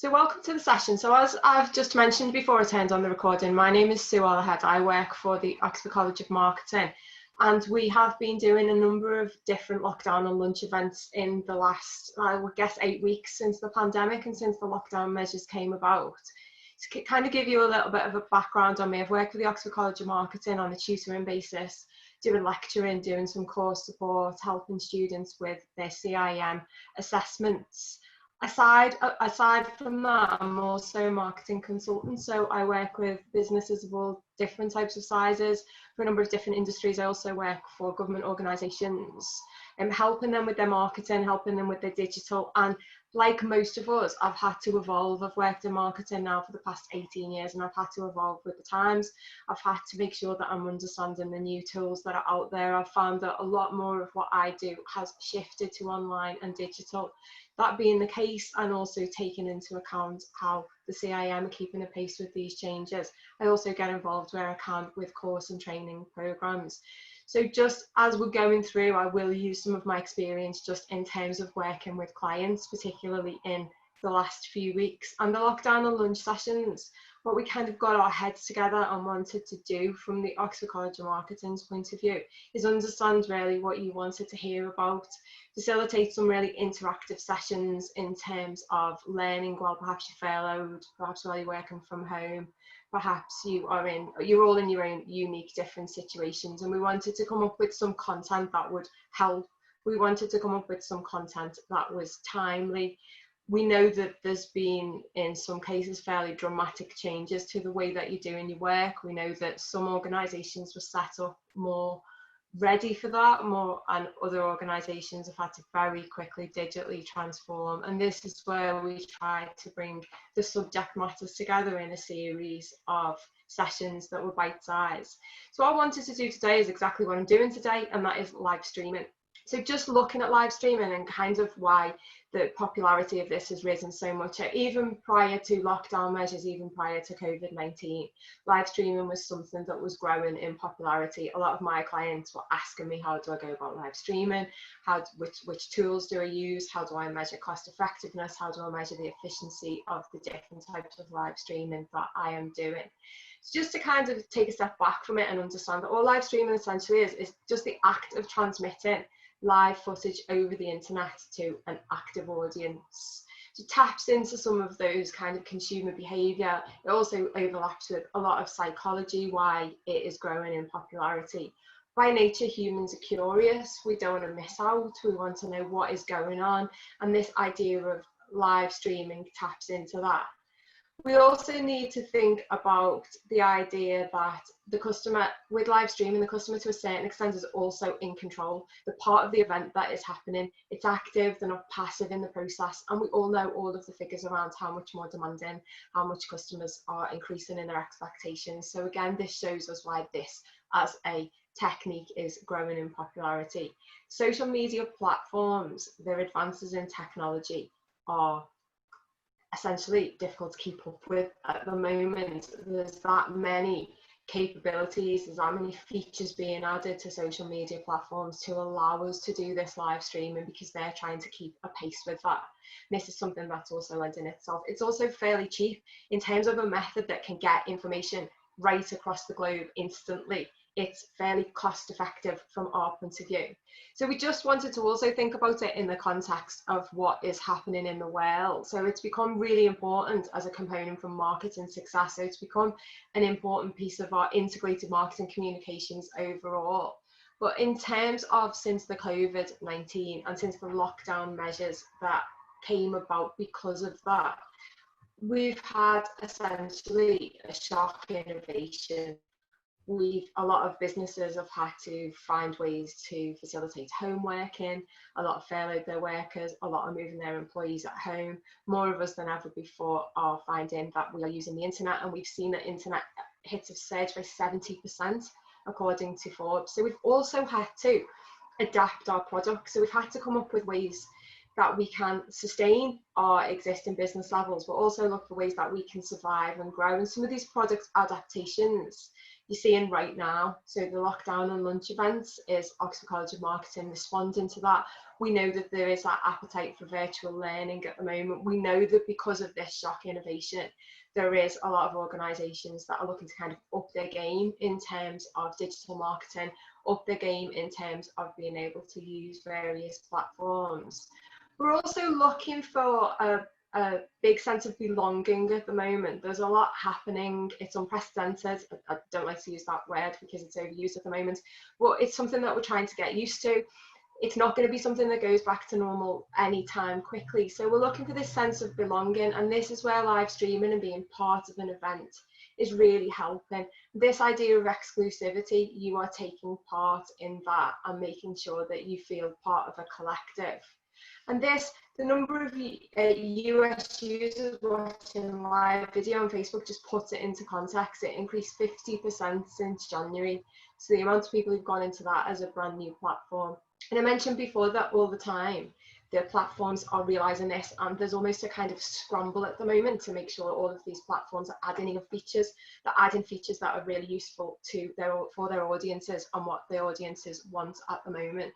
So welcome to the session. So as I've just mentioned before I turned on the recording, my name is Sue Allahead. I work for the Oxford College of Marketing, and we have been doing a number of different lockdown and lunch events in the last, I would guess, 8 weeks since the pandemic and since the lockdown measures came about. To kind of give you a little bit of a background on me, I've worked for the Oxford College of Marketing on a tutoring basis, doing lecturing, doing some course support, helping students with their CIM assessments. Aside from that, I'm also a marketing consultant, so I work with businesses of all different types of sizes for a number of different industries. I also work for government organisations, helping them with their marketing, helping them with their digital, and like most of us, I've had to evolve. I've worked in marketing now for the past 18 years and I've had to evolve with the times. I've had to make sure that I'm understanding the new tools that are out there. I've found that a lot more of what I do has shifted to online and digital. That being the case, and also taking into account how the CIM are keeping a pace with these changes, I also get involved where I can with course and training programs. So just as we're going through, I will use some of my experience just in terms of working with clients, particularly in the last few weeks. And the lockdown and lunch sessions, what we kind of got our heads together and wanted to do from the Oxford College of Marketing's point of view is understand really what you wanted to hear about, facilitate some really interactive sessions in terms of learning while perhaps you're furloughed, perhaps while you're working from home, perhaps you're all in your own unique different situations, and we wanted to come up with some content that would help. We wanted to come up with some content that was timely. We know that there's been, in some cases, fairly dramatic changes to the way that you're doing your work. We know that some organisations were set up more ready for that, and other organisations have had to very quickly digitally transform. And this is where we try to bring the subject matters together in a series of sessions that were bite-sized. So what I wanted to do today is exactly what I'm doing today, and that is live streaming. So just looking at live streaming and kind of why the popularity of this has risen so much, even prior to lockdown measures, even prior to COVID-19, live streaming was something that was growing in popularity. A lot of my clients were asking me, how do I go about live streaming? Which tools do I use? How do I measure cost effectiveness? How do I measure the efficiency of the different types of live streaming that I am doing? So just to kind of take a step back from it and understand that all live streaming essentially is just the act of transmitting live footage over the internet to an active audience. So it taps into some of those kind of consumer behaviour. It also overlaps with a lot of psychology, why it is growing in popularity. By nature, humans are curious. We don't want to miss out. We want to know what is going on. And this idea of live streaming taps into that. We also need to think about the idea that the customer, with live streaming, the customer to a certain extent is also in control. The part of the event that is happening, it's active, they're not passive in the process. And we all know all of the figures around how much more demanding, how much customers are increasing in their expectations. So again, this shows us why this as a technique is growing in popularity. Social media platforms, their advances in technology are essentially difficult to keep up with at the moment. There's that many capabilities, there's that many features being added to social media platforms to allow us to do this live streaming because they're trying to keep a pace with that. And this is something that's also lending itself. It's also fairly cheap in terms of a method that can get information right across the globe instantly. It's fairly cost effective from our point of view. So we just wanted to also think about it in the context of what is happening in the world. So it's become really important as a component from marketing success. So it's become an important piece of our integrated marketing communications overall. But in terms of since the COVID-19 and since the lockdown measures that came about because of that, we've had essentially a shock innovation. A lot of businesses have had to find ways to facilitate home working. A lot of furloughed their workers, a lot are moving their employees at home. More of us than ever before are finding that we are using the internet, and we've seen that internet hits have surged by 70% according to Forbes. So we've also had to adapt our products. So we've had to come up with ways that we can sustain our existing business levels, but also look for ways that we can survive and grow. And some of these product adaptations you're seeing right now. So the lockdown and lunch events is Oxford College of Marketing responding to that. We know that there is that appetite for virtual learning at the moment. We know that because of this shock innovation, there is a lot of organisations that are looking to kind of up their game in terms of digital marketing, up their game in terms of being able to use various platforms. We're also looking for a big sense of belonging at the moment. There's a lot happening. It's unprecedented. I don't like to use that word because it's overused at the moment, but it's something that we're trying to get used to. It's not going to be something that goes back to normal anytime quickly. So we're looking for this sense of belonging, and this is where live streaming and being part of an event is really helping. This idea of exclusivity, you are taking part in that and making sure that you feel part of a collective. And this, the number of US users watching live video on Facebook just puts it into context. It increased 50% since January. So the amount of people who've gone into that as a brand new platform. And I mentioned before that all the time, the platforms are realizing this, and there's almost a kind of scramble at the moment to make sure all of these platforms are adding in features, that adding features that are really useful to for their audiences and what the audiences want at the moment.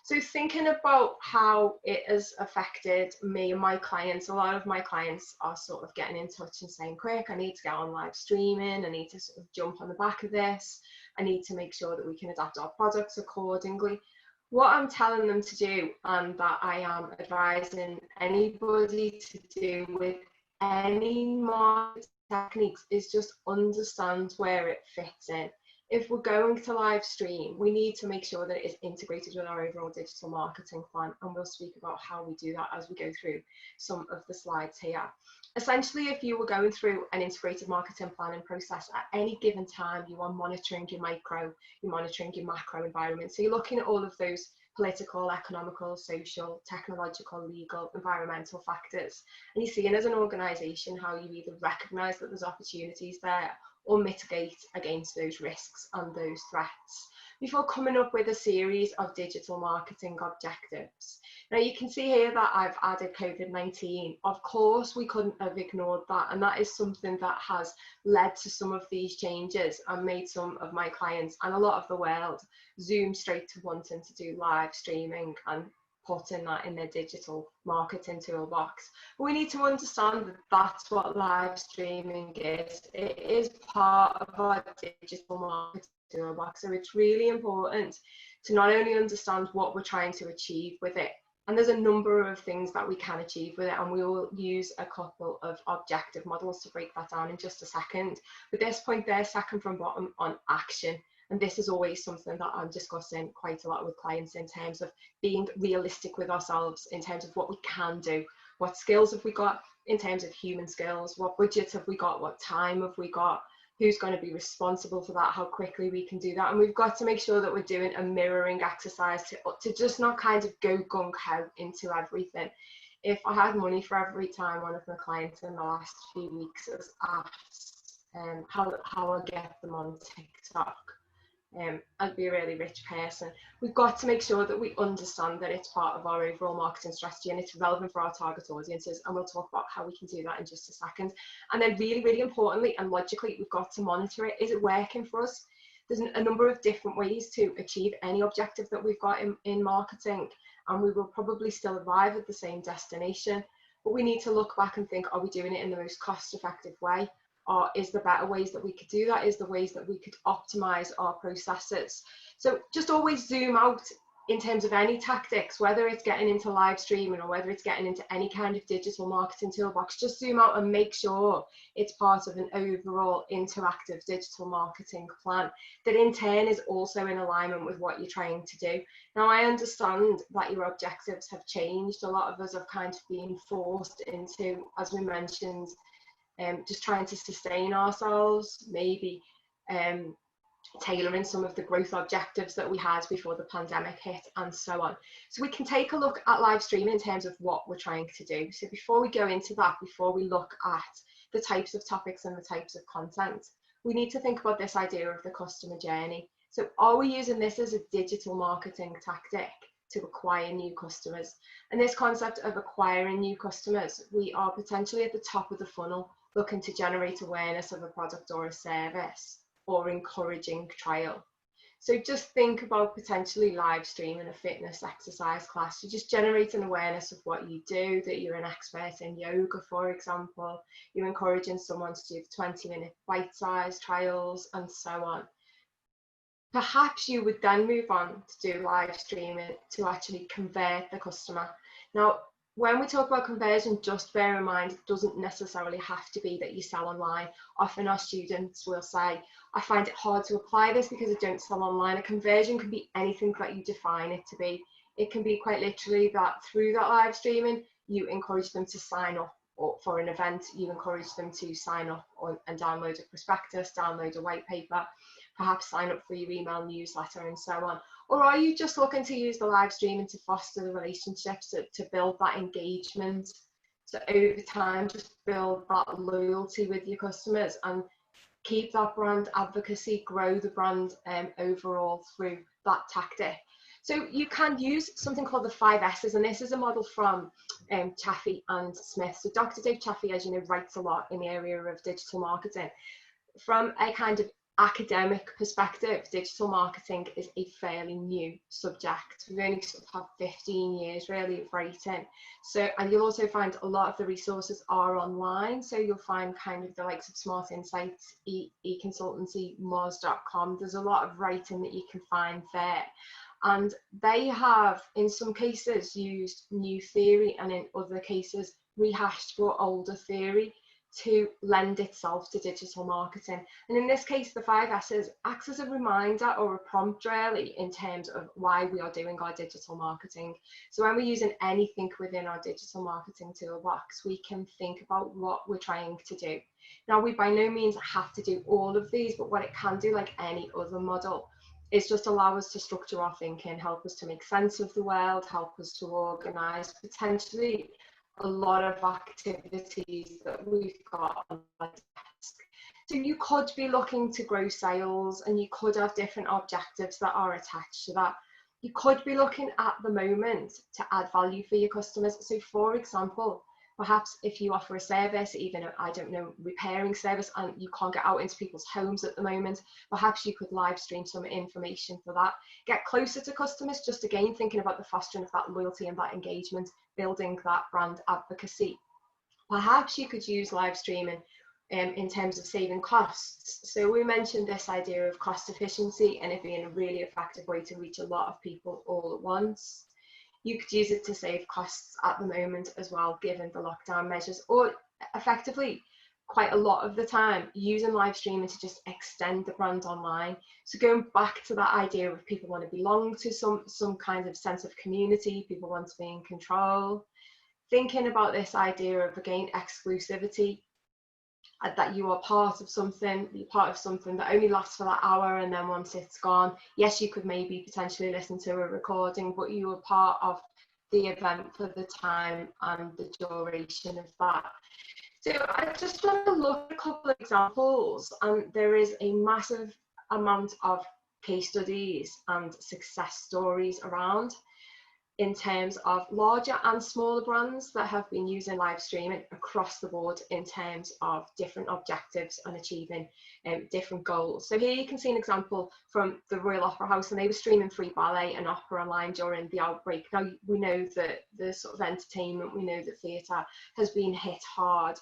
So thinking about how it has affected me and my clients, a lot of my clients are sort of getting in touch and saying, quick, I need to get on live streaming, I need to sort of jump on the back of this, I need to make sure that we can adapt our products accordingly. What I'm telling them to do, and that I am advising anybody to do with any marketing techniques, is just understand where it fits in. If we're going to live stream, we need to make sure that it is integrated with our overall digital marketing plan, and we'll speak about how we do that as we go through some of the slides here. Essentially, if you were going through an integrated marketing planning process at any given time, you are monitoring your micro, you're monitoring your macro environment. So you're looking at all of those political, economical, social, technological, legal, environmental factors. And you're seeing as an organisation how you either recognise that there's opportunities there or mitigate against those risks and those threats before coming up with a series of digital marketing objectives. Now you can see here that I've added COVID-19. Of course, we couldn't have ignored that, and that is something that has led to some of these changes and made some of my clients and a lot of the world zoom straight to wanting to do live streaming and putting that in their digital marketing toolbox. But we need to understand that that's what live streaming is. It is part of our digital marketing toolbox. So it's really important to not only understand what we're trying to achieve with it, and there's a number of things that we can achieve with it, and we will use a couple of objective models to break that down in just a second. But this point there, second from bottom, on action. And this is always something that I'm discussing quite a lot with clients in terms of being realistic with ourselves, in terms of what we can do. What skills have we got in terms of human skills? What budget have we got? What time have we got? Who's going to be responsible for that? How quickly we can do that? And we've got to make sure that we're doing a mirroring exercise to just not kind of go gung-ho into everything. If I had money for every time one of my clients in the last few weeks has asked how I get them on TikTok, I'd be a really rich person. We've got to make sure that we understand that it's part of our overall marketing strategy and it's relevant for our target audiences, and we'll talk about how we can do that in just a second. And then really, really importantly and logically, we've got to monitor it. Is it working for us? There's a number of different ways to achieve any objective that we've got in marketing, and we will probably still arrive at the same destination, but we need to look back and think, are we doing it in the most cost-effective way? Or is there better ways that we could do that? Is there ways that we could optimize our processes? So just always zoom out in terms of any tactics, whether it's getting into live streaming or whether it's getting into any kind of digital marketing toolbox. Just zoom out and make sure it's part of an overall interactive digital marketing plan that in turn is also in alignment with what you're trying to do. Now, I understand that your objectives have changed. A lot of us have kind of been forced into, as we mentioned, just trying to sustain ourselves, maybe tailoring some of the growth objectives that we had before the pandemic hit, and so on. So we can take a look at live streaming in terms of what we're trying to do. So before we go into that, before we look at the types of topics and the types of content, we need to think about this idea of the customer journey. So are we using this as a digital marketing tactic to acquire new customers? And this concept of acquiring new customers, we are potentially at the top of the funnel looking to generate awareness of a product or a service. or encouraging trial. So just think about potentially live streaming a fitness exercise class. You just generate an awareness of what you do, that you're an expert in yoga, for example. You're encouraging someone to do the 20-minute bite-sized trials and so on. Perhaps you would then move on to do live streaming to actually convert the customer. Now, when we talk about conversion, just bear in mind, it doesn't necessarily have to be that you sell online. Often our students will say, I find it hard to apply this because I don't sell online. A conversion can be anything that you define it to be. It can be quite literally that through that live streaming, you encourage them to sign up for an event, you encourage them to sign up and download a prospectus, download a white paper, perhaps sign up for your email newsletter and so on. Or are you just looking to use the live streaming to foster the relationships, to build that engagement, to over time just build that loyalty with your customers and keep that brand advocacy, grow the brand overall through that tactic? So you can use something called the 5 S's, and this is a model from Chaffee and Smith. So Dr. Dave Chaffee, as you know, writes a lot in the area of digital marketing. From a kind of academic perspective, digital marketing is a fairly new subject. We only sort of have 15 years really of writing. So, and you'll also find a lot of the resources are online. So you'll find kind of the likes of Smart Insights, eConsultancy, Moz.com. There's a lot of writing that you can find there. And they have, in some cases, used new theory and in other cases, rehashed or older theory to lend itself to digital marketing. And in this case, the 5 S's acts as a reminder or a prompt really in terms of why we are doing our digital marketing. So when we're using anything within our digital marketing toolbox, we can think about what we're trying to do. Now, we by no means have to do all of these, but what it can do, like any other model, is just allow us to structure our thinking, help us to make sense of the world, help us to organise potentially a lot of activities that we've got on the desk. So you could be looking to grow sales and you could have different objectives that are attached to that. You could be looking at the moment to add value for your customers. So for example, perhaps if you offer a service, even I don't know, repairing service, and you can't get out into people's homes at the moment, perhaps you could live stream some information for that. Get closer to customers, just again thinking about the fostering of that loyalty and that engagement, building that brand advocacy. Perhaps you could use live streaming in terms of saving costs. So we mentioned this idea of cost efficiency and it being a really effective way to reach a lot of people all at once. You could use it to save costs at the moment as well, given the lockdown measures, or effectively quite a lot of the time using live streaming to just extend the brand online. So going back to that idea of people want to belong to some kind of sense of community, people want to be in control. Thinking about this idea of, again, exclusivity, that you are part of something, you're part of something that only lasts for that hour, and then once it's gone, yes, you could maybe potentially listen to a recording, but you were part of the event for the time and the duration of that. So I just want to look at a couple of examples, and there is a massive amount of case studies and success stories around in terms of larger and smaller brands that have been using live streaming across the board in terms of different objectives and achieving different goals. So here you can see an example from the Royal Opera House, and they were streaming free ballet and opera online during the outbreak. Now, we know that the sort of entertainment, we know that theatre has been hit hard.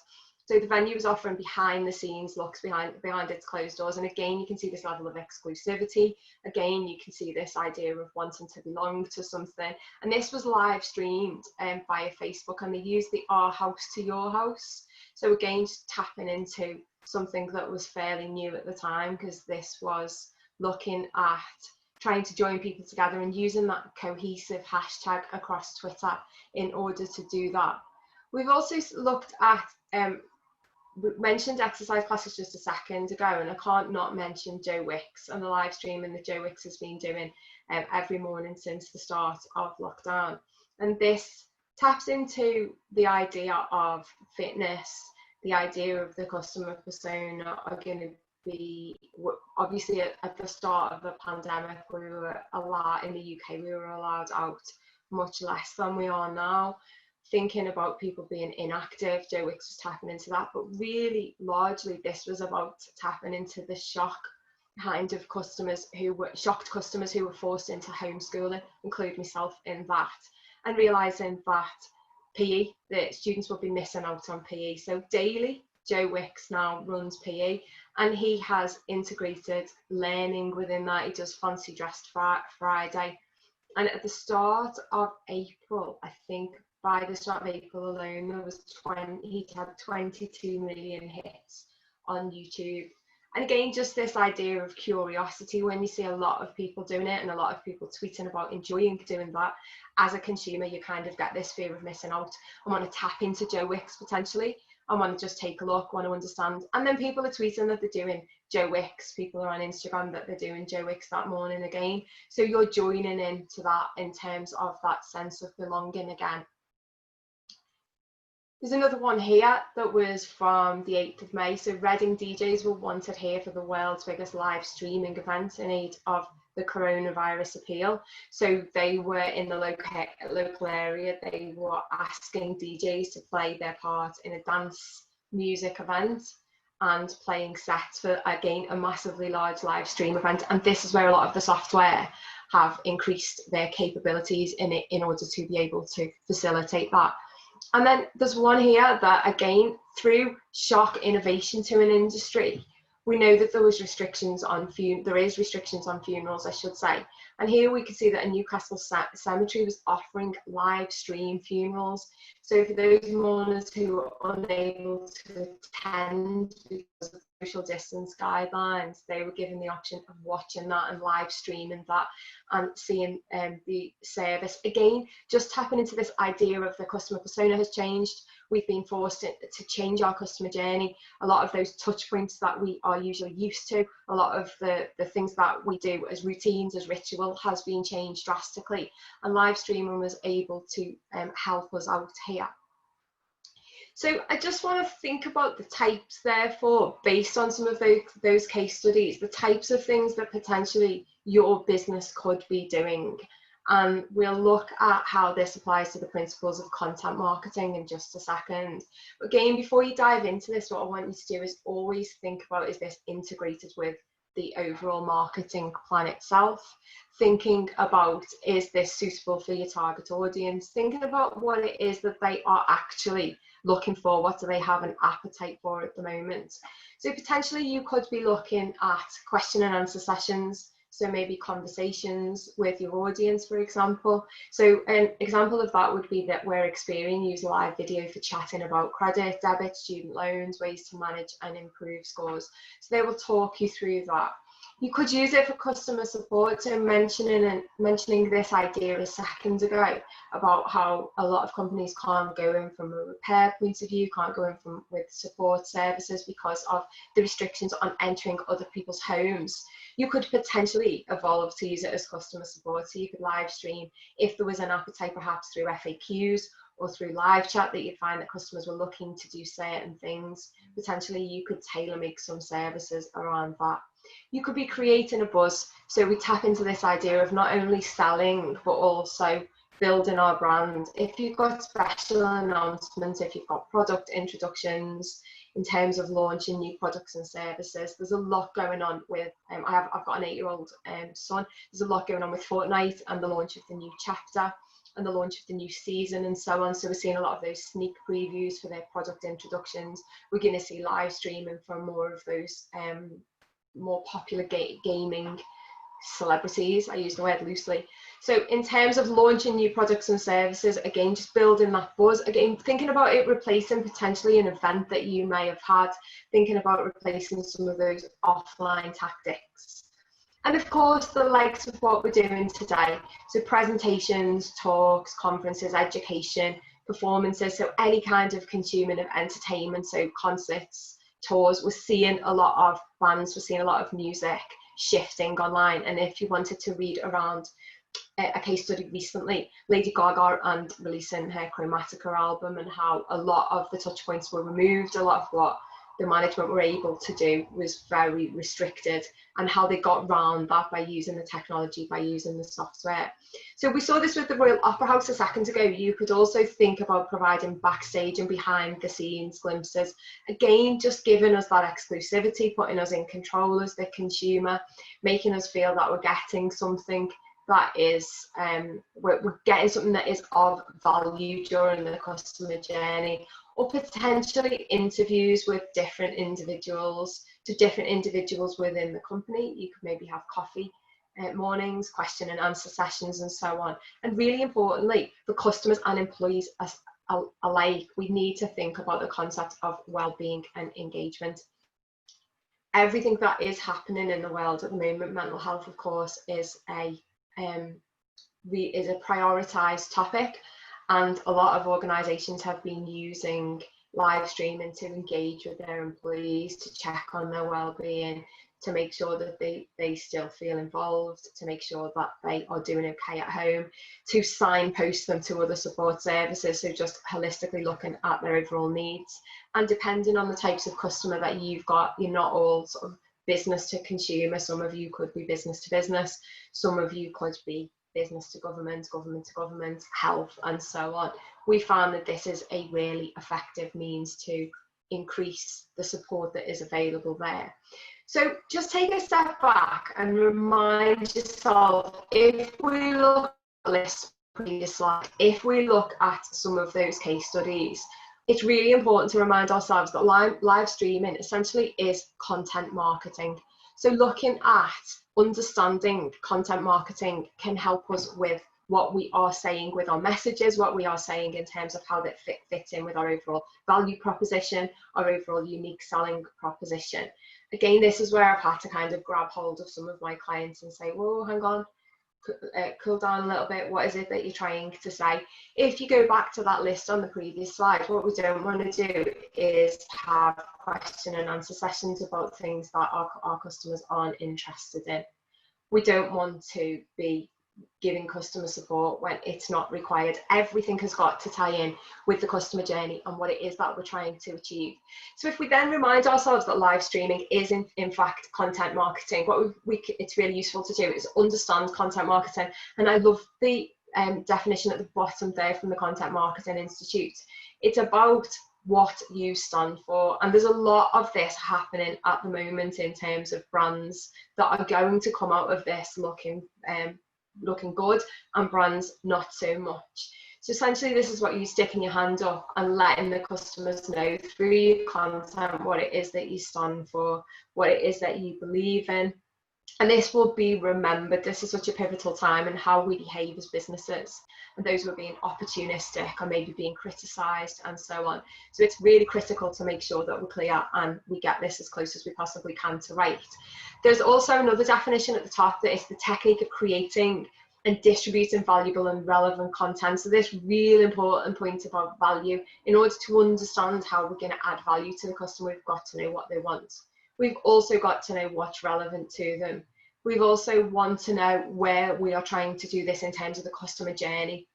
So the venue was offering behind the scenes looks behind its closed doors. And again, you can see this level of exclusivity. Again, you can see this idea of wanting to belong to something. And this was live streamed via Facebook, and they used the Our House to Your House. So again, just tapping into something that was fairly new at the time, because this was looking at trying to join people together and using that cohesive hashtag across Twitter in order to do that. We've also looked at we mentioned exercise classes just a second ago, and I can't not mention Joe Wicks and the live streaming that Joe Wicks has been doing every morning since the start of lockdown. And this taps into the idea of fitness, the idea of the customer persona are going to be, obviously at the start of the pandemic, we were allowed, in the UK, we were allowed out much less than we are now. Thinking about people being inactive, Joe Wicks was tapping into that, but really largely this was about tapping into the shock kind of customers who were shocked customers who were forced into homeschooling, include myself in that, and realising that PE, the students will be missing out on PE. So daily, Joe Wicks now runs PE, and he has integrated learning within that. He does fancy dressed Friday. And at the start of April, I think by the start of April alone, there was he had 22 million hits on YouTube. And again, just this idea of curiosity, when you see a lot of people doing it and a lot of people tweeting about enjoying doing that, as a consumer, you kind of get this fear of missing out. I want to tap into Joe Wicks potentially. I want to just take a look, want to understand. And then people are tweeting that they're doing Joe Wicks. People are on Instagram that they're doing Joe Wicks that morning again. So you're joining into that in terms of that sense of belonging again. There's another one here that was from the 8th of May. So Reading DJs were wanted here for the world's biggest live streaming event in aid of the coronavirus appeal. So they were in the local area. They were asking DJs to play their part in a dance music event and playing sets for, again, a massively large live stream event. And this is where a lot of the software have increased their capabilities in it in order to be able to facilitate that. And then there's one here that, again, through shock innovation to an industry, we know that there is restrictions on funerals, I should say. And here we can see that a Newcastle cemetery was offering live stream funerals. So for those mourners who were unable to attend because of social distance guidelines, they were given the option of watching that and live streaming that and seeing the service. Again, just tapping into this idea of the customer persona has changed. We've been forced to change our customer journey. A lot of those touch points that we are usually used to, a lot of the things that we do as routines, as ritual, has been changed drastically. And live streaming was able to help us out here. So I just want to think about the types, therefore, based on some of those case studies, the types of things that potentially your business could be doing. And we'll look at how this applies to the principles of content marketing in just a second. But again, before you dive into this, what I want you to do is always think about, is this integrated with the overall marketing plan itself? Thinking about, is this suitable for your target audience? Thinking about what it is that they are actually looking for. What do they have an appetite for at the moment? So potentially you could be looking at question and answer sessions. So maybe conversations with your audience, for example. So an example of that would be that where Experian use live video for chatting about credit, debit, student loans, ways to manage and improve scores. So they will talk you through that. You could use it for customer support. So mentioning this idea a second ago about how a lot of companies can't go in from a repair point of view, can't go in with support services because of the restrictions on entering other people's homes. You could potentially evolve to use it as customer support. So you could live stream if there was an appetite, perhaps through FAQs or through live chat, that you'd find that customers were looking to do certain things. Potentially you could tailor make some services around that. You could be creating a buzz. So we tap into this idea of not only selling, but also building our brand. If you've got special announcements, if you've got product introductions, in terms of launching new products and services, there's a lot going on with, I've got an 8-year-old son, there's a lot going on with Fortnite and the launch of the new chapter and the launch of the new season and so on. So we're seeing a lot of those sneak previews for their product introductions. We're going to see live streaming from more of those more popular gaming celebrities. I use the word loosely. So in terms of launching new products and services, again, just building that buzz, again, thinking about it replacing potentially an event that you may have had, thinking about replacing some of those offline tactics. And of course, the likes of what we're doing today. So presentations, talks, conferences, education, performances, so any kind of consuming of entertainment, so concerts, tours. We're seeing a lot of bands, we're seeing a lot of music shifting online. And if you wanted to read around a case study recently, Lady Gaga and releasing her Chromatica album, and how a lot of the touch points were removed, a lot of what the management were able to do was very restricted, and how they got around that by using the technology, by using the software. So we saw this with the Royal Opera House a second ago. You could also think about providing backstage and behind the scenes glimpses. Again, just giving us that exclusivity, putting us in control as the consumer, making us feel that we're getting something that is, we're getting something that is of value during the customer journey, or potentially interviews with different individuals, to different individuals within the company. You could maybe have coffee mornings, question and answer sessions, and so on. And really importantly, for customers and employees alike, we need to think about the concept of well-being and engagement. Everything that is happening in the world at the moment, mental health, of course, is a prioritised topic, and a lot of organisations have been using live streaming to engage with their employees, to check on their well-being, to make sure that they still feel involved, to make sure that they are doing okay at home, to signpost them to other support services, so just holistically looking at their overall needs. And depending on the types of customer that you've got, you're not all sort of business to consumer. Some of you could be business to business, some of you could be business to government, government to government, health, and so on. We found that this is a really effective means to increase the support that is available there. So just take a step back and remind yourself, if we look at this previous slide, if we look at some of those case studies, it's really important to remind ourselves that live streaming essentially is content marketing. So looking at understanding content marketing can help us with what we are saying with our messages, what we are saying in terms of how they fit in with our overall value proposition, our overall unique selling proposition. Again, this is where I've had to kind of grab hold of some of my clients and say, whoa, hang on, cool down a little bit. What is it that you're trying to say? If you go back to that list on the previous slide, what we don't want to do is have question and answer sessions about things that our customers aren't interested in. We don't want to be giving customer support when it's not required. Everything has got to tie in with the customer journey and what it is that we're trying to achieve. So if we then remind ourselves that live streaming is in fact content marketing, what it's really useful to do is understand content marketing. And I love the definition at the bottom there from the Content Marketing Institute. It's about what you stand for, and there's a lot of this happening at the moment in terms of brands that are going to come out of this looking good, and brands not so much. So essentially, this is what you sticking your hand up and letting the customers know through your content what it is that you stand for, what it is that you believe in. And this will be remembered. This is such a pivotal time in how we behave as businesses, and those who are being opportunistic or maybe being criticised and so on. So it's really critical to make sure that we're clear and we get this as close as we possibly can to right. There's also another definition at the top that is the technique of creating and distributing valuable and relevant content. So this really important point about value. In order to understand how we're going to add value to the customer, we've got to know what they want. We've also got to know what's relevant to them. We've also want to know where we are trying to do this in terms of the customer journey.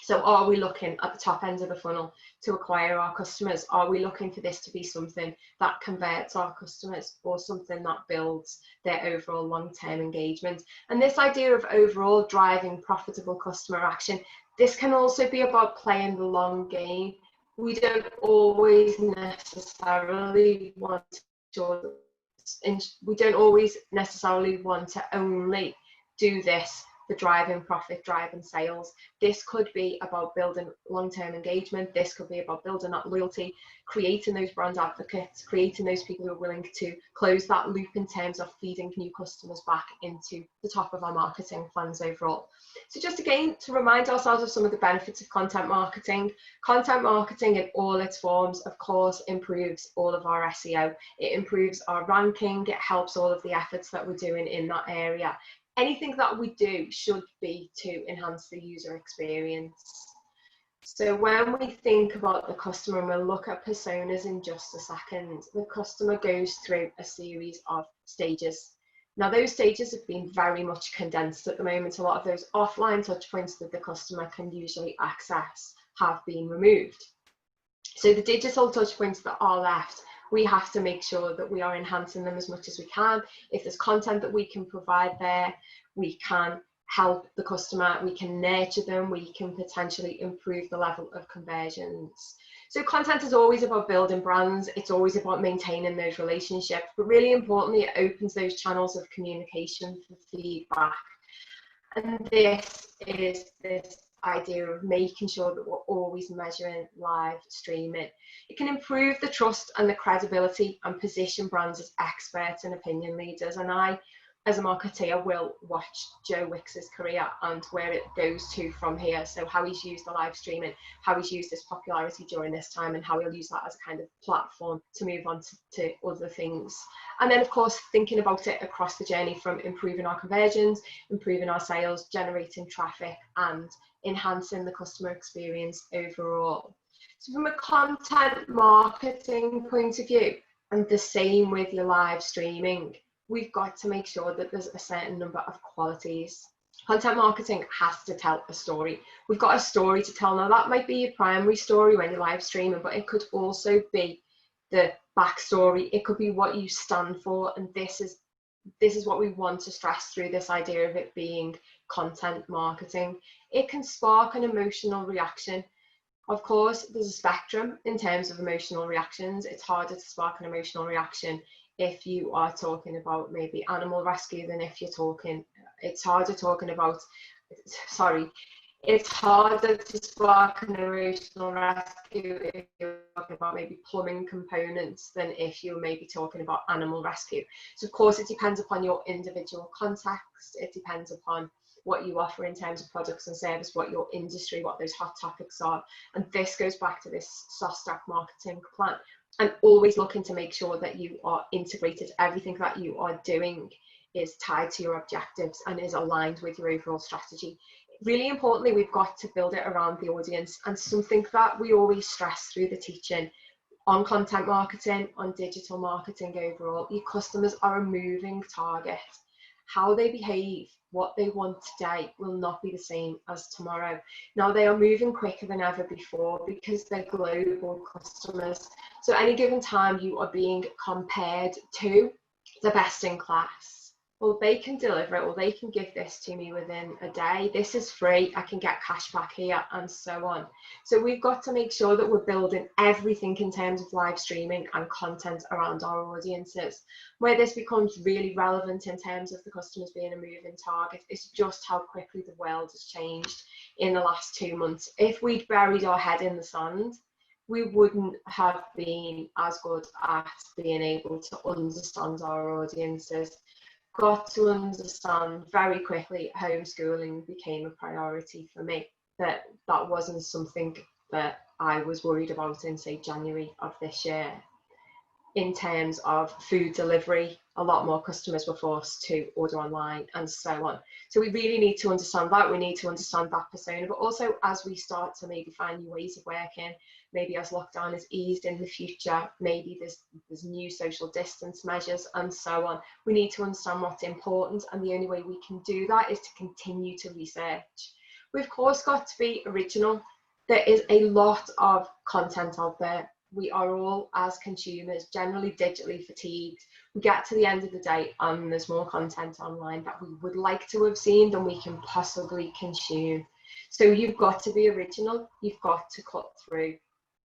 So are we looking at the top end of the funnel to acquire our customers? Are we looking for this to be something that converts our customers, or something that builds their overall long-term engagement? And this idea of overall driving profitable customer action, this can also be about playing the long game. We don't always necessarily want to only do this for driving profit, driving sales. This could be about building long-term engagement. This could be about building that loyalty, creating those brand advocates, creating those people who are willing to close that loop in terms of feeding new customers back into the top of our marketing plans overall. So just again, to remind ourselves of some of the benefits of content marketing. Content marketing in all its forms, of course, improves all of our SEO. It improves our ranking. It helps all of the efforts that we're doing in that area. Anything that we do should be to enhance the user experience. So when we think about the customer, and we'll look at personas in just a second, the customer goes through a series of stages. Now, those stages have been very much condensed at the moment. A lot of those offline touch points that the customer can usually access have been removed. So the digital touch points that are left we have to make sure that we are enhancing them as much as we can. If there's content that we can provide there, we can help the customer, we can nurture them, we can potentially improve the level of conversions. So content is always about building brands, it's always about maintaining those relationships, but really importantly, it opens those channels of communication for feedback. And this is this idea of making sure that we're always measuring live streaming. It can improve the trust and the credibility and position brands as experts and opinion leaders. And I, as a marketeer, will watch Joe Wicks's career and where it goes to from here. So how he's used the live streaming, how he's used this popularity during this time, and how he'll use that as a kind of platform to move on to other things. And then, of course, thinking about it across the journey from improving our conversions, improving our sales, generating traffic, and enhancing the customer experience overall. So from a content marketing point of view, and the same with your live streaming, we've got to make sure that there's a certain number of qualities. Content marketing has to tell a story. We've got a story to tell. Now, that might be your primary story when you're live streaming, but it could also be the backstory. It could be what you stand for, and this is what we want to stress through this idea of it being content marketing. It can spark an emotional reaction. Of course, there's a spectrum in terms of emotional reactions. It's harder to spark an emotional reaction if you are talking about maybe animal rescue than if you're talking, it's harder to spark an emotional rescue if you're talking about maybe plumbing components than if you're maybe talking about animal rescue. So of course it depends upon your individual context, it depends upon what you offer in terms of products and service, what your industry, what those hot topics are. And this goes back to this SOSTAC marketing plan. And always looking to make sure that you are integrated. Everything that you are doing is tied to your objectives and is aligned with your overall strategy. Really importantly, we've got to build it around the audience, and something that we always stress through the teaching on content marketing, on digital marketing overall, your customers are a moving target. How they behave, what they want today will not be the same as tomorrow. Now, they are moving quicker than ever before because they're global customers. So any given time you are being compared to the best in class. Well, they can deliver it, or they can give this to me within a day. This is free, I can get cash back here, and so on. So we've got to make sure that we're building everything in terms of live streaming and content around our audiences. Where this becomes really relevant in terms of the customers being a moving target is just how quickly the world has changed in the last 2 months. If we'd buried our head in the sand, we wouldn't have been as good at being able to understand our audiences. Got to understand very quickly homeschooling became a priority for me. That wasn't something that I was worried about in, say, January of this year. In terms of food delivery, a lot more customers were forced to order online and so on. So we really need to understand that. We need to understand that persona, but also as we start to maybe find new ways of working, maybe as lockdown is eased in the future, maybe there's new social distance measures and so on. We need to understand what's important, and the only way we can do that is to continue to research. We've of course got to be original. There is a lot of content out there. We are all, as consumers, generally digitally fatigued. We get to the end of the day and there's more content online that we would like to have seen than we can possibly consume. So you've got to be original, you've got to cut through.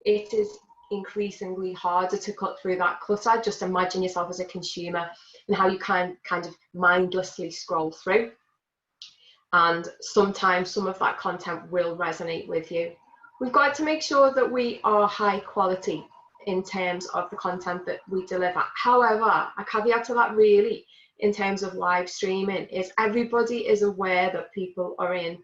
It is increasingly harder to cut through that clutter. Just imagine yourself as a consumer and how you kind of mindlessly scroll through. And sometimes some of that content will resonate with you. We've got to make sure that we are high quality in terms of the content that we deliver. However, a caveat to that really in terms of live streaming is everybody is aware that people are in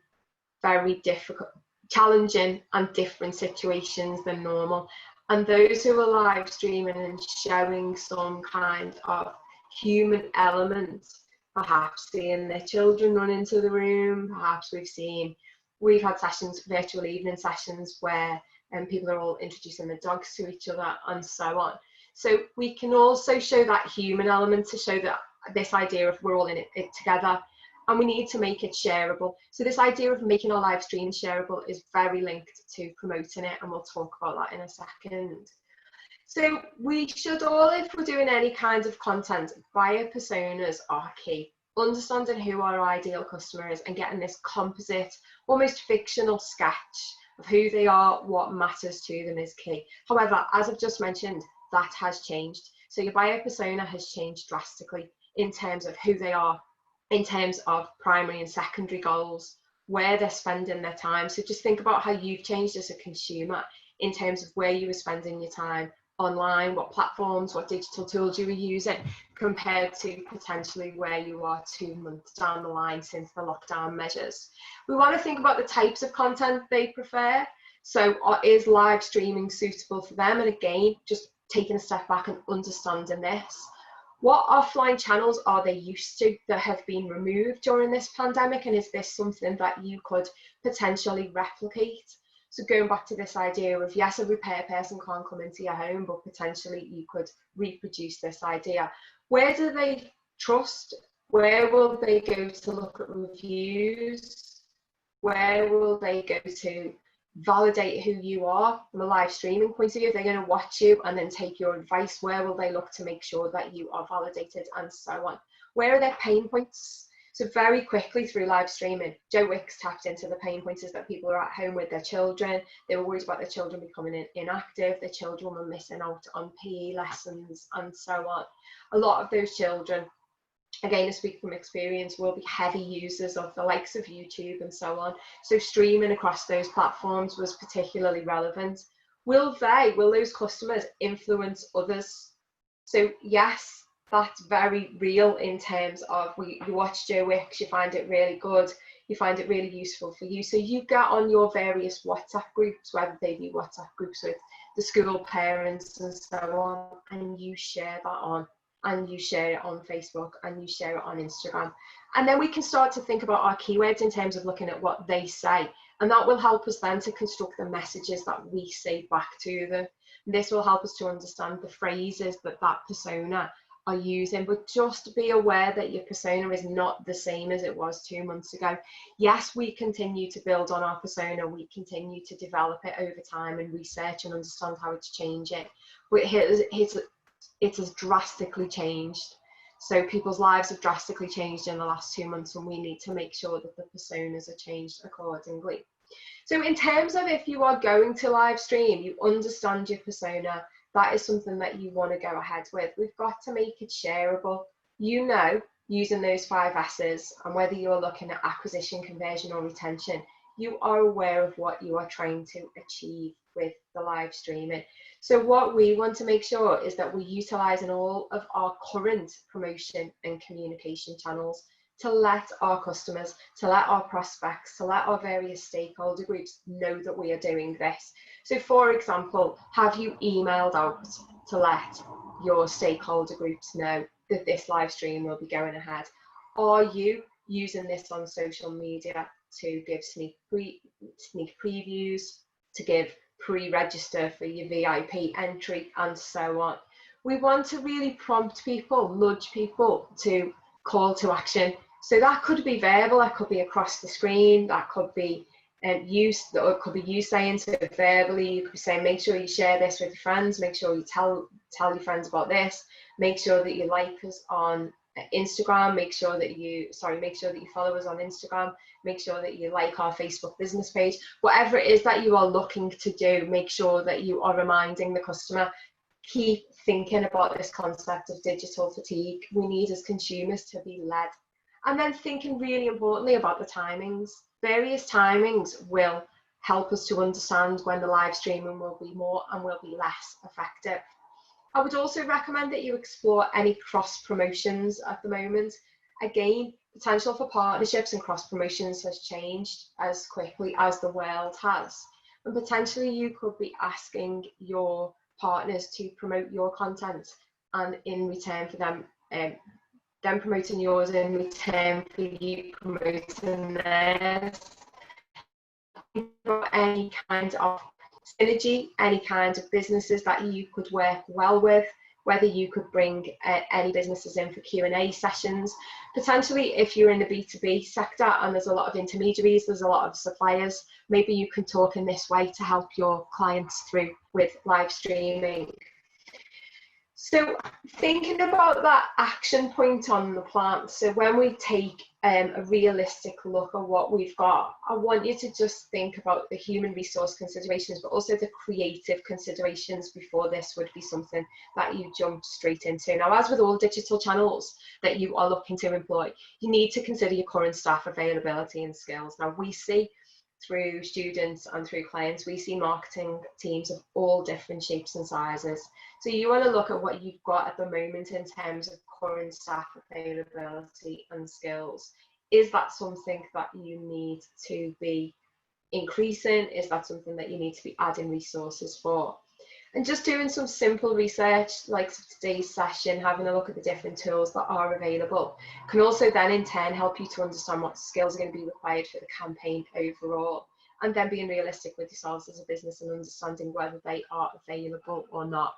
very difficult, challenging and different situations than normal. And those who are live streaming and showing some kind of human element, perhaps seeing their children run into the room, perhaps we've had sessions, virtual evening sessions, where people are all introducing their dogs to each other and so on. So we can also show that human element to show that this idea of we're all in it together, and we need to make it shareable. So this idea of making our live stream shareable is very linked to promoting it, and we'll talk about that in a second. So we should all, if we're doing any kind of content, buyer personas are key. Understanding who our ideal customer is and getting this composite, almost fictional sketch of who they are, what matters to them is key. However, as I've just mentioned, that has changed. So your buyer persona has changed drastically in terms of who they are, in terms of primary and secondary goals, where they're spending their time. So just think about how you've changed as a consumer in terms of where you were spending your time online, what platforms, what digital tools you were using, compared to potentially where you are 2 months down the line since the lockdown measures. We want to think about the types of content they prefer. So is live streaming suitable for them? And again, just taking a step back and understanding this. What offline channels are they used to that have been removed during this pandemic? And is this something that you could potentially replicate? So going back to this idea of, yes, a repair person can't come into your home, but potentially you could reproduce this idea. Where do they trust? Where will they go to look at reviews? Where will they go to validate who you are from a live streaming point of view? If they're going to watch you and then take your advice, where will they look to make sure that you are validated, and so on? Where are their pain points? So very quickly through live streaming, Joe Wicks tapped into the pain points is that people are at home with their children. They were worried about their children becoming inactive. Their children were missing out on PE lessons and so on. A lot of those children, again, I speak from experience, will be heavy users of the likes of YouTube and so on. So streaming across those platforms was particularly relevant. Will those customers influence others? So yes, that's very real in terms of you watch Joe Wicks, you find it really good, you find it really useful for you. So you get on your various WhatsApp groups, whether they be WhatsApp groups with the school parents and so on, and you share that on. And you share it on Facebook and you share it on Instagram. And then we can start to think about our keywords in terms of looking at what they say. And that will help us then to construct the messages that we say back to them. This will help us to understand the phrases that persona are using, but just be aware that your persona is not the same as it was 2 months ago. Yes, we continue to build on our persona, we continue to develop it over time and research and understand how it's changing, but it has drastically changed. So people's lives have drastically changed in the last 2 months, and we need to make sure that the personas are changed accordingly. So in terms of if you are going to live stream, you understand your persona, that is something that you want to go ahead with. We've got to make it shareable. Using those 5 S's, and whether you're looking at acquisition, conversion or retention, you are aware of what you are trying to achieve with the live streaming. So what we want to make sure is that we're utilising all of our current promotion and communication channels to let our customers, to let our prospects, to let our various stakeholder groups know that we are doing this. So for example, have you emailed out to let your stakeholder groups know that this live stream will be going ahead? Are you using this on social media to give sneak previews, to give pre-register for your VIP entry and so on? We want to really prompt people, nudge people to call to action. So that could be verbal, that could be across the screen, that could be you saying so verbally. You could be saying, make sure you share this with your friends, make sure you tell your friends about this, make sure that you like us on Instagram, make sure that you follow us on Instagram, make sure that you like our Facebook business page. Whatever it is that you are looking to do, make sure that you are reminding the customer. Keep thinking about this concept of digital fatigue. We need as consumers to be led. And then thinking really importantly about the timings. Various timings will help us to understand when the live streaming will be more and will be less effective. I would also recommend that you explore any cross promotions at the moment. Again, potential for partnerships and cross promotions has changed as quickly as the world has. And potentially you could be asking your partners to promote your content, and in return for them promoting yours, in return for you promoting theirs. Any kind of synergy, any kind of businesses that you could work well with, whether you could bring any businesses in for Q&A sessions. Potentially, if you're in the B2B sector and there's a lot of intermediaries, there's a lot of suppliers, maybe you can talk in this way to help your clients through with live streaming. So thinking about that action point on the plan, so when we take a realistic look at what we've got, I want you to just think about the human resource considerations, but also the creative considerations before this would be something that you jump straight into. Now, as with all digital channels that you are looking to employ, you need to consider your current staff availability and skills. Now, we see through students and through clients, we see marketing teams of all different shapes and sizes. So you want to look at what you've got at the moment in terms of current staff availability and skills. Is that something that you need to be increasing? Is that something that you need to be adding resources for? And just doing some simple research like today's session, having a look at the different tools that are available, can also then in turn help you to understand what skills are going to be required for the campaign overall, and then being realistic with yourselves as a business and understanding whether they are available or not.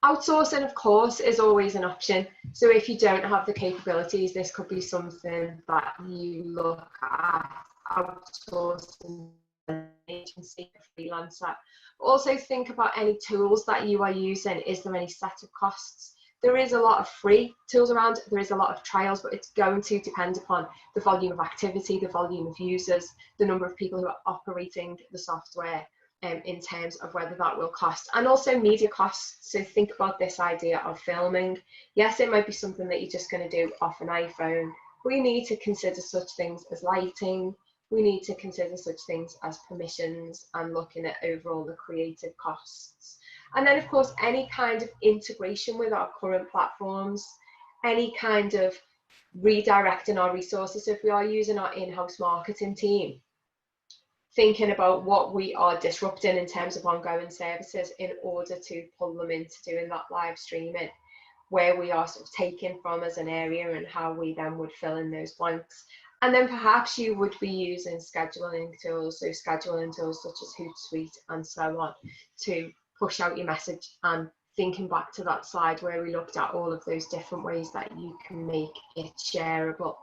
Outsourcing, of course, is always an option. So if you don't have the capabilities, this could be something that you look at outsourcing an agency, a freelancer. Also think about any tools that you are using. Is there any setup costs? There is a lot of free tools around, there is a lot of trials, but it's going to depend upon the volume of activity, the volume of users, the number of people who are operating the software, in terms of whether that will cost, and also media costs. So think about this idea of filming. Yes, it might be something that you're just going to do off an iPhone. We need to consider such things as lighting. We need to consider such things as permissions and looking at overall the creative costs. And then of course, any kind of integration with our current platforms, any kind of redirecting our resources. So if we are using our in-house marketing team, thinking about what we are disrupting in terms of ongoing services in order to pull them into doing that live streaming, where we are sort of taking from as an area and how we then would fill in those blanks. And then perhaps you would be using scheduling tools, so scheduling tools such as Hootsuite and so on, to push out your message. And thinking back to that slide where we looked at all of those different ways that you can make it shareable.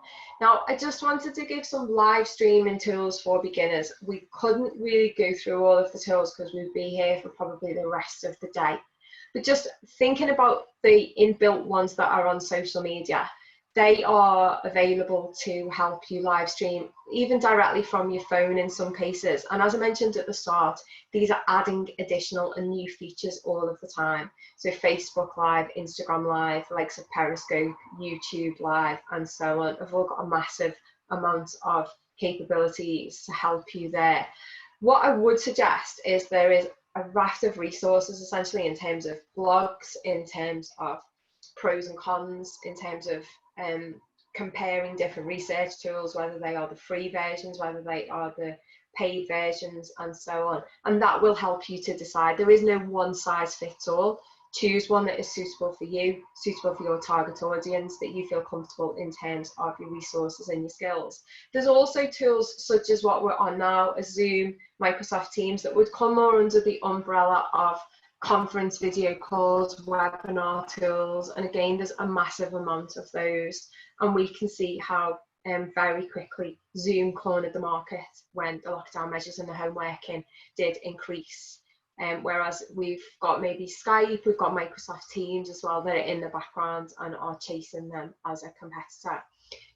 Now, I just wanted to give some live streaming tools for beginners. We couldn't really go through all of the tools because we'd be here for probably the rest of the day. But just thinking about the inbuilt ones that are on social media, they are available to help you live stream, even directly from your phone in some cases. And as I mentioned at the start, these are adding additional and new features all of the time. So Facebook Live, Instagram Live, the likes of Periscope, YouTube Live, and so on, have all got a massive amount of capabilities to help you there. What I would suggest is there is a raft of resources essentially in terms of blogs, in terms of pros and cons, in terms of comparing different research tools, whether they are the free versions, whether they are the paid versions, and so on. And that will help you to decide. There is no one size fits all. Choose one that is suitable for you, suitable for your target audience, that you feel comfortable in terms of your resources and your skills. There's also tools such as what we're on now, as Zoom, Microsoft Teams, that would come more under the umbrella of conference video calls, webinar tools, and again, there's a massive amount of those, and we can see how very quickly Zoom cornered the market when the lockdown measures and the home working did increase. Whereas we've got maybe Skype, we've got Microsoft Teams as well that are in the background and are chasing them as a competitor.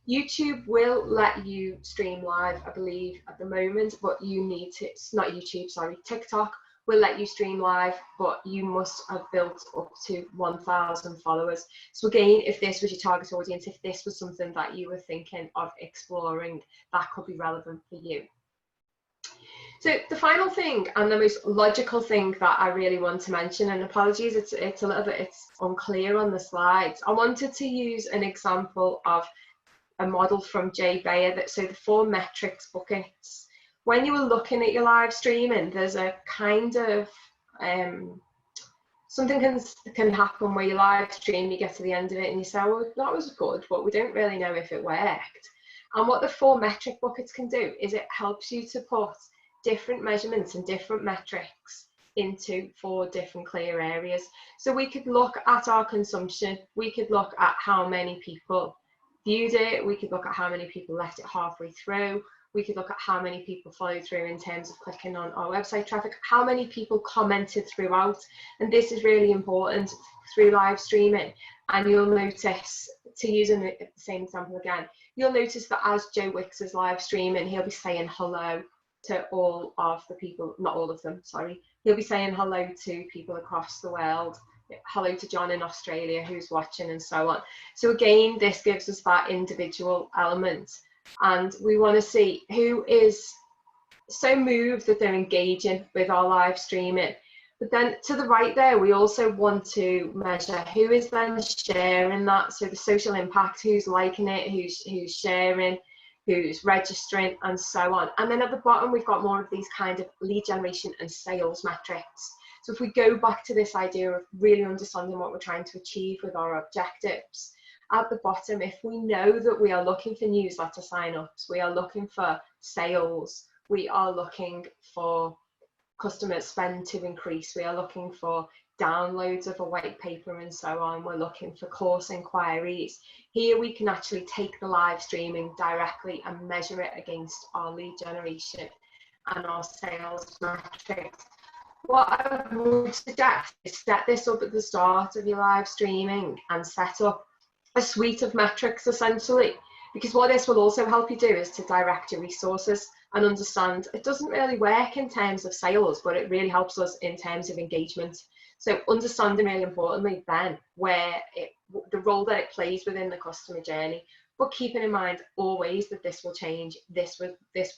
YouTube will let you stream live, I believe, at the moment, but you need to, not YouTube, sorry, TikTok will let you stream live, but you must have built up to 1,000 followers. So again, if this was your target audience, if this was something that you were thinking of exploring, that could be relevant for you. So the final thing and the most logical thing that I really want to mention, and apologies, it's a little bit, it's unclear on the slides. I wanted to use an example of a model from Jay Bayer, so the 4 metrics buckets. When you were looking at your live streaming, there's a kind of something can happen where you live stream, you get to the end of it and you say, well, that was good, but we don't really know if it worked. And what the 4 metric buckets can do is it helps you to put different measurements and different metrics into 4 different clear areas. So we could look at our consumption, we could look at how many people viewed it, we could look at how many people left it halfway through, we could look at how many people followed through in terms of clicking on our website traffic, how many people commented throughout. And this is really important through live streaming, and you'll notice, to use the same example again, you'll notice that as Joe Wicks is live streaming, he'll be saying hello to all of the people, not all of them, sorry. He'll be saying hello to people across the world, hello to John in Australia who's watching, and so on. So again, this gives us that individual element, and we want to see who is so moved that they're engaging with our live streaming. But then to the right there, we also want to measure who is then sharing that. So the social impact, who's liking it, who's sharing, who's registering, and so on. And then at the bottom, we've got more of these kind of lead generation and sales metrics. So if we go back to this idea of really understanding what we're trying to achieve with our objectives, at the bottom, if we know that we are looking for newsletter sign-ups, we are looking for sales, we are looking for customer spend to increase, we are looking for downloads of a white paper and so on, we're looking for course inquiries, here we can actually take the live streaming directly and measure it against our lead generation and our sales metrics. What I would suggest is set this up at the start of your live streaming and set up a suite of metrics essentially, because what this will also help you do is to direct your resources and understand it doesn't really work in terms of sales, but it really helps us in terms of engagement. So understanding really importantly then the role that it plays within the customer journey, but keeping in mind always that this will change, this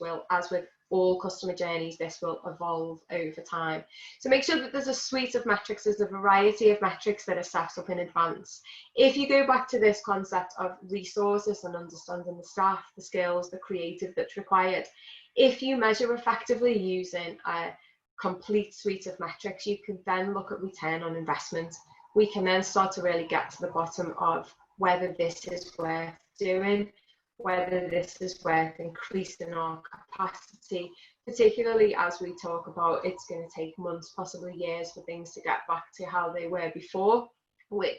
will, as with all customer journeys, this will evolve over time. So make sure that there's a suite of metrics, there's a variety of metrics that are set up in advance. If you go back to this concept of resources and understanding the staff, the skills, the creative that's required, if you measure effectively using a complete suite of metrics, you can then look at return on investment. We can then start to really get to the bottom of whether this is worth doing, whether this is worth increasing our capacity, particularly as we talk about it's going to take months, possibly years for things to get back to how they were before.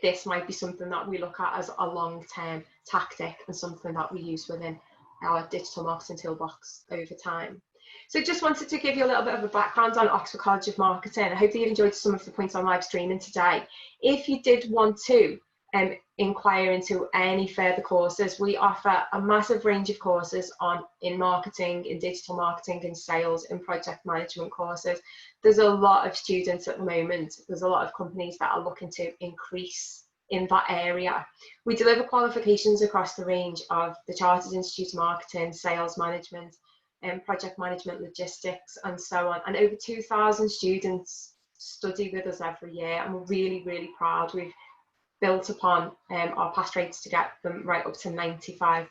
This might be something that we look at as a long-term tactic and something that we use within our digital marketing toolbox over time. So just wanted to give you a little bit of a background on Oxford College of Marketing. I hope that you enjoyed some of the points on live streaming today. If you did want to inquire into any further courses, we offer a massive range of courses in marketing, in digital marketing, in sales, in project management courses. There's a lot of students at the moment, there's a lot of companies that are looking to increase in that area. We deliver qualifications across the range of the Chartered Institute of Marketing, sales management, and project management, logistics, and so on. And over 2,000 students study with us every year, and we're really, really proud. We've built upon our pass rates to get them right up to 95%.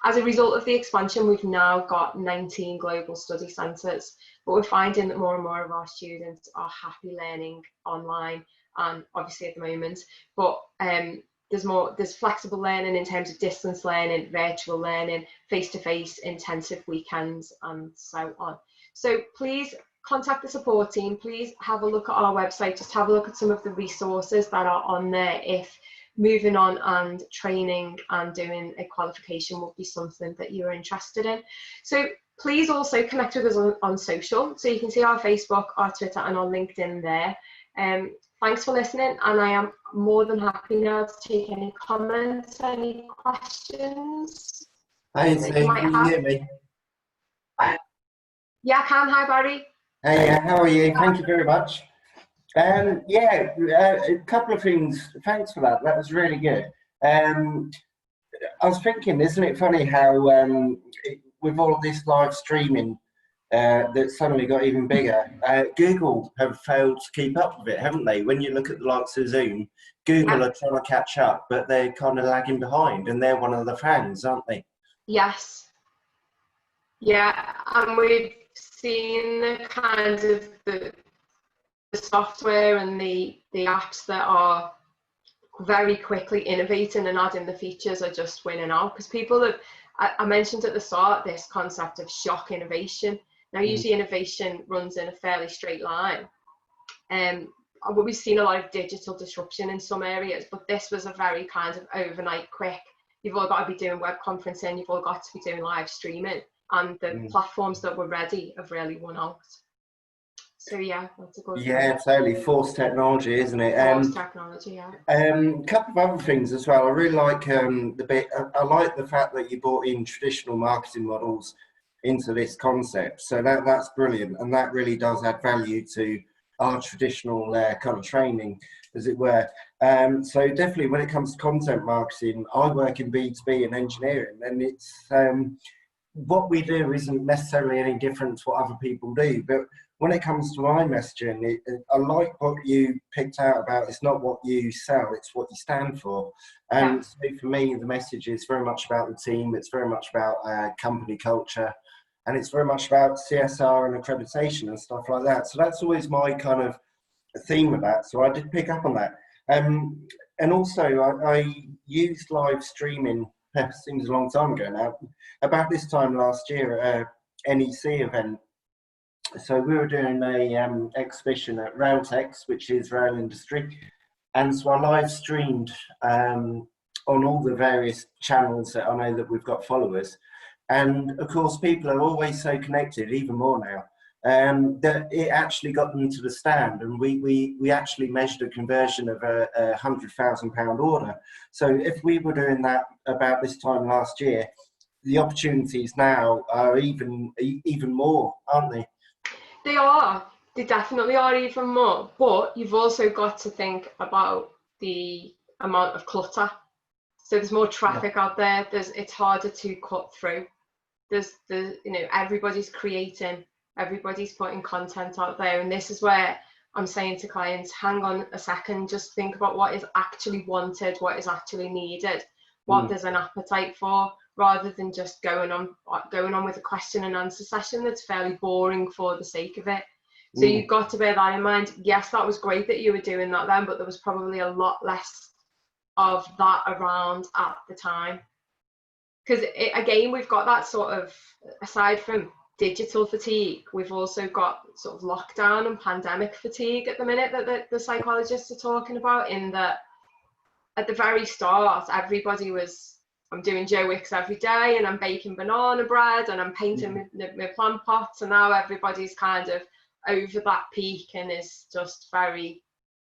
As a result of the expansion, we've now got 19 global study centres, but we're finding that more and more of our students are happy learning online, and obviously at the moment, but there's flexible learning in terms of distance learning, virtual learning, face-to-face, intensive weekends, and so on. So please contact the support team, please have a look at our website, just have a look at some of the resources that are on there if moving on and training and doing a qualification would be something that you're interested in. So please also connect with us on social, so you can see our Facebook, our Twitter, and our LinkedIn there. Thanks for listening, and I am more than happy now to take any comments, any questions. Hi, can you hear me? Yeah, I can. Hi, Barry. Hey, how are you? Thank you very much. Yeah, a couple of things. Thanks for that. That was really good. I was thinking, isn't it funny how with all this live streaming that suddenly got even bigger, Google have failed to keep up with it, haven't they? When you look at the likes of Zoom, Google are trying to catch up, but they're kind of lagging behind, and they're one of the fans, aren't they? Yes. Yeah, and we've seen the kind of the software and the apps that are very quickly innovating and adding the features are just winning out, because people have, I mentioned at the start, this concept of shock innovation. Now, usually innovation runs in a fairly straight line. We've seen a lot of digital disruption in some areas, but this was a very kind of overnight quick. You've all got to be doing web conferencing, you've all got to be doing live streaming, and the platforms that were ready have really won out. So yeah, that's a good Yeah, point. totally. Forced technology, isn't it? Forced technology, yeah. A couple of other things as well. I really like the bit. I like the fact that you brought in traditional marketing models into this concept. So that's brilliant, and that really does add value to our traditional kind of training, as it were. So definitely, when it comes to content marketing, I work in B2B and engineering, and it's what we do isn't necessarily any different to what other people do, but when it comes to my messaging, I like what you picked out about it's not what you sell, it's what you stand for. Yeah. And so for me, the message is very much about the team, it's very much about company culture, and it's very much about CSR and accreditation and stuff like that. So that's always my kind of theme of that. So I did pick up on that. And also, I used live streaming, seems a long time ago now, about this time last year at a NEC event. So we were doing a exhibition at Railtex, which is rail industry, and so I live streamed on all the various channels that I know that we've got followers, and of course people are always so connected, even more now. That it actually got them to the stand, and we actually measured a conversion of a £100,000 order. So if we were doing that about this time last year, the opportunities now are even more, aren't they? They are. They definitely are even more. But you've also got to think about the amount of clutter. So there's more traffic out there. It's harder to cut through. Everybody's creating, everybody's putting content out there, and this is where I'm saying to clients, hang on a second, just think about what is actually wanted, what is actually needed, what there's an appetite for, rather than just going on with a question and answer session that's fairly boring for the sake of it. So you've got to bear that in mind. Yes, that was great that you were doing that then, but there was probably a lot less of that around at the time. Because again, we've got that sort of, aside from digital fatigue, we've also got sort of lockdown and pandemic fatigue at the minute that the psychologists are talking about, in that at the very start, everybody was, I'm doing Joe Wicks every day, and I'm baking banana bread, and I'm painting my plant pots, and now everybody's kind of over that peak and is just very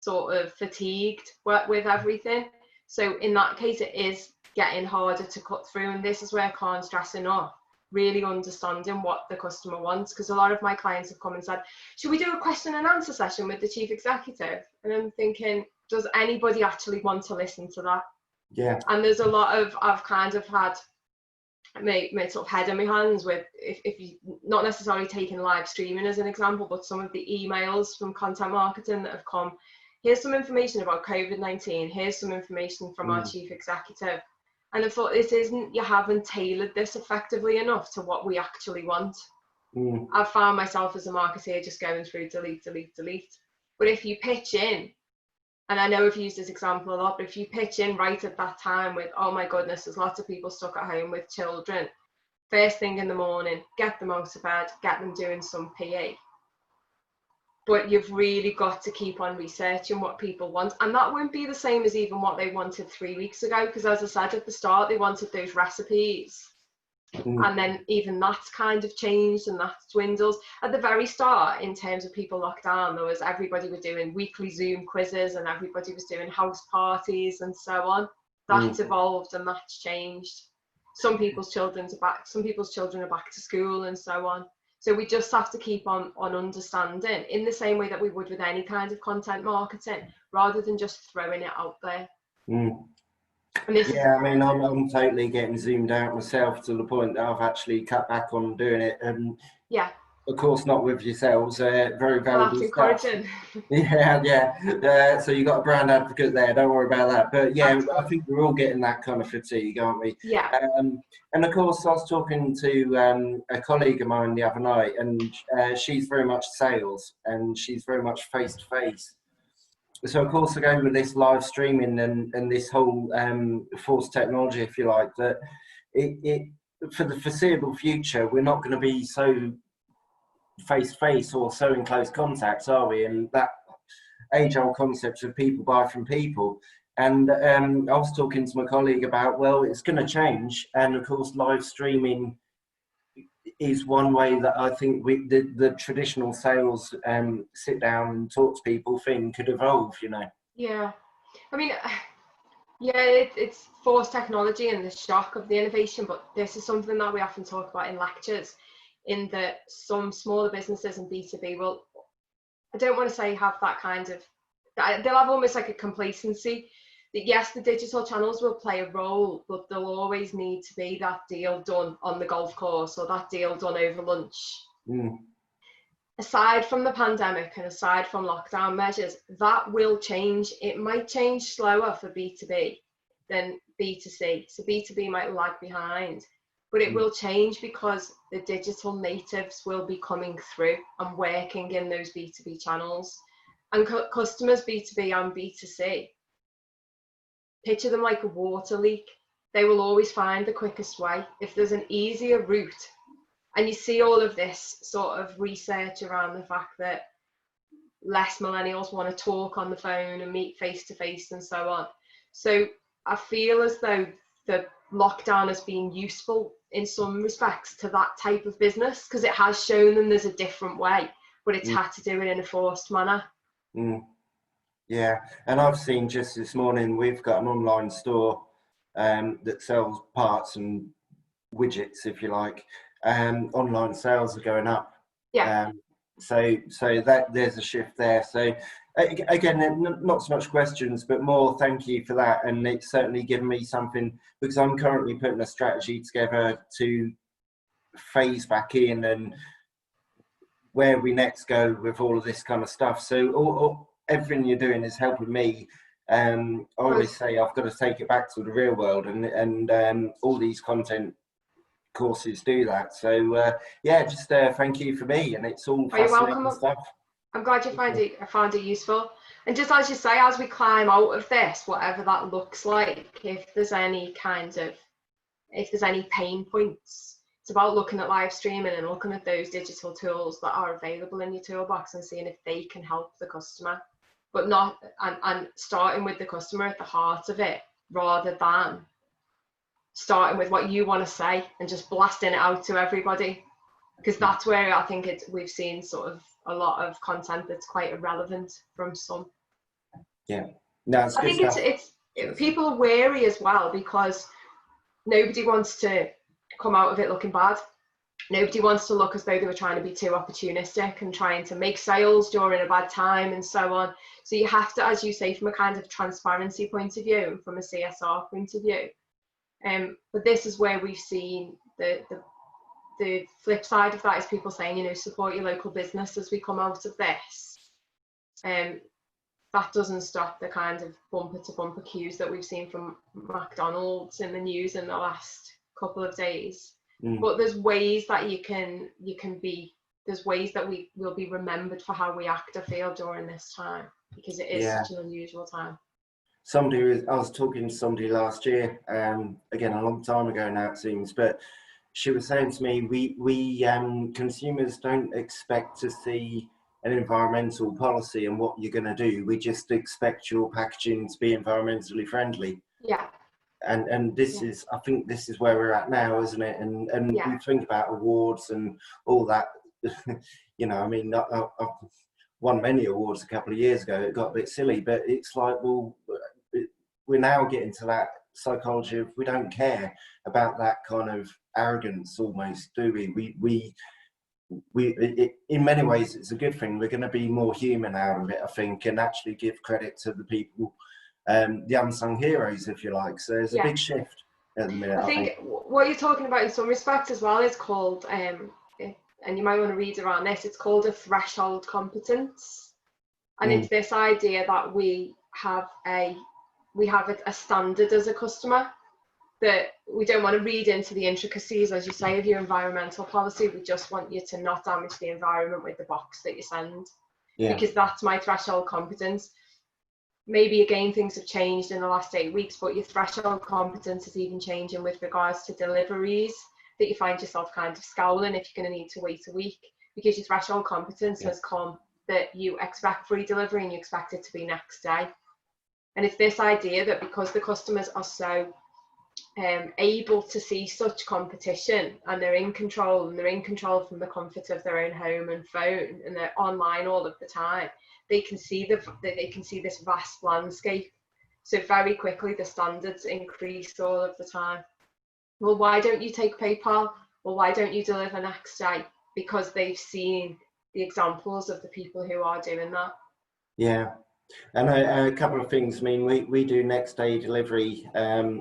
sort of fatigued with everything. So in that case, it is getting harder to cut through, and this is where I can't stress enough really understanding what the customer wants, because a lot of my clients have come and said, should we do a question and answer session with the chief executive? And I'm thinking, does anybody actually want to listen to that? Yeah. And there's a lot of, I've kind of had my sort of head in my hands with, if you not necessarily taking live streaming as an example, but some of the emails from content marketing that have come, here's some information about COVID-19, here's some information from our chief executive. And I thought, you haven't tailored this effectively enough to what we actually want. I've found myself as a marketer just going through delete. But if you pitch in, and I know I've used this example a lot, but if you pitch in right at that time with, oh my goodness, there's lots of people stuck at home with children, first thing in the morning, get them out of bed, get them doing some PE. But you've really got to keep on researching what people want. And that won't be the same as even what they wanted 3 weeks ago, because as I said at the start, they wanted those recipes. And then even that's kind of changed, and that dwindles. At the very start, in terms of people locked down, there was, everybody was doing weekly Zoom quizzes, and everybody was doing house parties and so on. That's evolved and that's changed. Some people's children are back to school and so on. So we just have to keep on understanding, in the same way that we would with any kind of content marketing, rather than just throwing it out there. Yeah, I mean, I'm totally getting zoomed out myself, to the point that I've actually cut back on doing it. And yeah, of course, not with yourselves. Very valuable that's stuff. encouraging. Yeah. So you got a brand advocate there. Don't worry about that. But yeah, I think we're all getting that kind of fatigue, aren't we? Yeah. And of course, I was talking to a colleague of mine the other night, and she's very much sales, and she's very much face to face. So of course, again with this live streaming and this whole forced technology, if you like, that it for the foreseeable future, we're not going to be so face to face or so in close contact, are we? And that age-old concept of people buy from people. And I was talking to my colleague about, well, it's going to change, and of course, live streaming is one way that I think the traditional sales sit down and talk to people thing could evolve, you know. Yeah, I mean, yeah, it's forced technology and the shock of the innovation, but this is something that we often talk about in lectures, in that some smaller businesses and B2B will, I don't want to say have that kind of, they'll have almost like a complacency that yes, the digital channels will play a role, but there'll always need to be that deal done on the golf course or that deal done over lunch. Aside from the pandemic and aside from lockdown measures, that will change. It might change slower for B2B than B2C. So B2B might lag behind, but it will change because the digital natives will be coming through and working in those B2B channels. And customers, B2B and B2C, picture them like a water leak. They will always find the quickest way. If there's an easier route, and you see all of this sort of research around the fact that less millennials want to talk on the phone and meet face to face and so on. So I feel as though the lockdown has been useful in some respects to that type of business, because it has shown them there's a different way, but it's had to do it in a forced manner. Yeah, and I've seen just this morning, we've got an online store that sells parts and widgets, if you like. Online sales are going up. Yeah. So that there's a shift there. So again, not so much questions, but more thank you for that. And it's certainly given me something, because I'm currently putting a strategy together to phase back in and where we next go with all of this kind of stuff. So everything you're doing is helping me. I always say I've got to take it back to the real world, and all these content courses do that. So yeah, just thank you for me, and it's all fascinating stuff. I'm glad you found it useful. And just as you say, as we climb out of this, whatever that looks like, if there's any pain points, it's about looking at live streaming and looking at those digital tools that are available in your toolbox and seeing if they can help the customer, but not and starting with the customer at the heart of it, rather than starting with what you want to say and just blasting it out to everybody, because that's where I think we've seen sort of a lot of content that's quite irrelevant from some. Yeah, no, it's good stuff. it's people are wary as well, because nobody wants to come out of it looking bad. Nobody wants to look as though they were trying to be too opportunistic and trying to make sales during a bad time and so on. So you have to, as you say, from a kind of transparency point of view and from a CSR point of view. But this is where we've seen the flip side of that is people saying, you know, support your local business as we come out of this. That doesn't stop the kind of bumper to bumper queues that we've seen from McDonald's in the news in the last couple of days. But there's ways that there's ways that we will be remembered for how we act or feel during this time, because it is such an unusual time. I was talking to somebody last year, again a long time ago now it seems, but she was saying to me, we consumers don't expect to see an environmental policy and what you're going to do. We just expect your packaging to be environmentally friendly. Yeah. And this is, I think this is where we're at now, isn't it? And we think about awards and all that. You know, I mean, I've won many awards a couple of years ago. It got a bit silly, but it's like, well, we're now getting to that psychology of we don't care about that kind of arrogance almost, do we? In many ways, it's a good thing. We're going to be more human out of it, I think, and actually give credit to the people, the unsung heroes, if you like. So there's a big shift at the minute. I think what you're talking about in some respects as well is called, and you might want to read around this, it's called a threshold competence. And it's this idea that we have a standard as a customer, that we don't want to read into the intricacies, as you say, of your environmental policy. We just want you to not damage the environment with the box that you send, because that's my threshold competence. Maybe again, things have changed in the last 8 weeks, but your threshold competence is even changing with regards to deliveries, that you find yourself kind of scowling if you're going to need to wait a week, because your threshold competence has come that you expect free delivery and you expect it to be next day. And it's this idea that because the customers are so able to see such competition, and they're in control, and they're in control from the comfort of their own home and phone, and they're online all of the time, they can see this vast landscape. So very quickly the standards increase all of the time. Well, why don't you take PayPal? Well, why don't you deliver next day? Because they've seen the examples of the people who are doing that. Yeah. And a couple of things. I mean, we do next day delivery,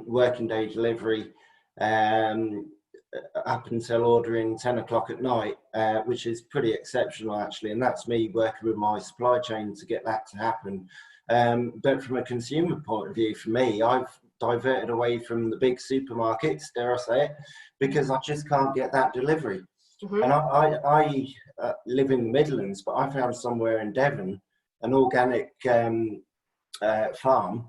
working day delivery, up until ordering 10 o'clock at night, which is pretty exceptional actually. And that's me working with my supply chain to get that to happen. But from a consumer point of view, for me, I've diverted away from the big supermarkets, dare I say it, because I just can't get that delivery. Mm-hmm. And I live in the Midlands, but I found somewhere in Devon an organic farm,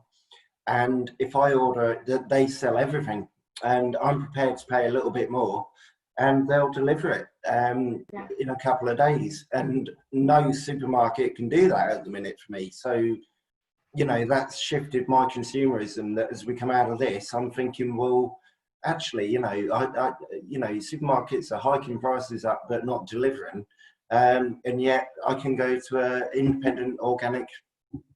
and if I order it, they sell everything, and I'm prepared to pay a little bit more, and they'll deliver it in a couple of days. And no supermarket can do that at the minute for me. So, you know, that's shifted my consumerism. That as we come out of this, I'm thinking, well, actually, you know, supermarkets are hiking prices up but not delivering. And yet I can go to an independent organic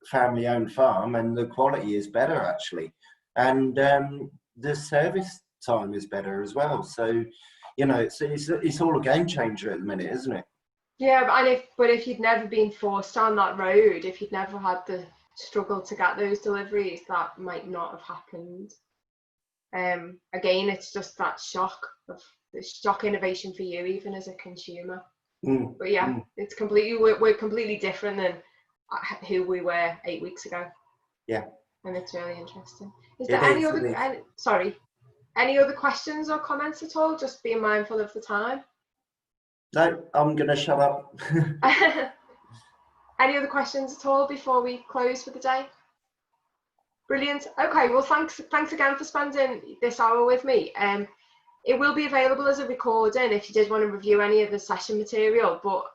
family-owned farm and the quality is better actually. And the service time is better as well. So, you know, it's all a game changer at the minute, isn't it? Yeah, but if you'd never been forced down that road, if you'd never had the struggle to get those deliveries, that might not have happened. Again, it's just that shock of the shock innovation for you, even as a consumer. But yeah, it's we're completely different than who we were 8 weeks ago. Yeah, and it's really interesting. Is there any other questions or comments at all? Just being mindful of the time. No, I'm gonna shut up. Any other questions at all before we close for the day? Brilliant. Okay, well, thanks again for spending this hour with me. It will be available as a recording if you did want to review any of the session material, but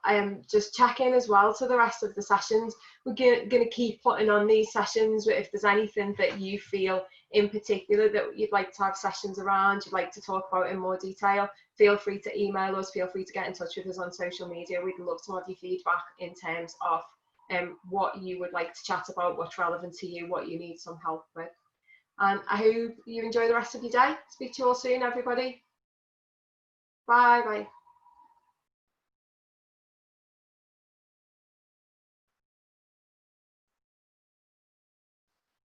just check in as well to the rest of the sessions. We're going to keep putting on these sessions. If there's anything that you feel in particular that you'd like to have sessions around, you'd like to talk about in more detail, feel free to email us, feel free to get in touch with us on social media. We'd love to have your feedback in terms of what you would like to chat about, what's relevant to you, what you need some help with. And I hope you enjoy the rest of your day. Speak to you all soon, everybody. Bye.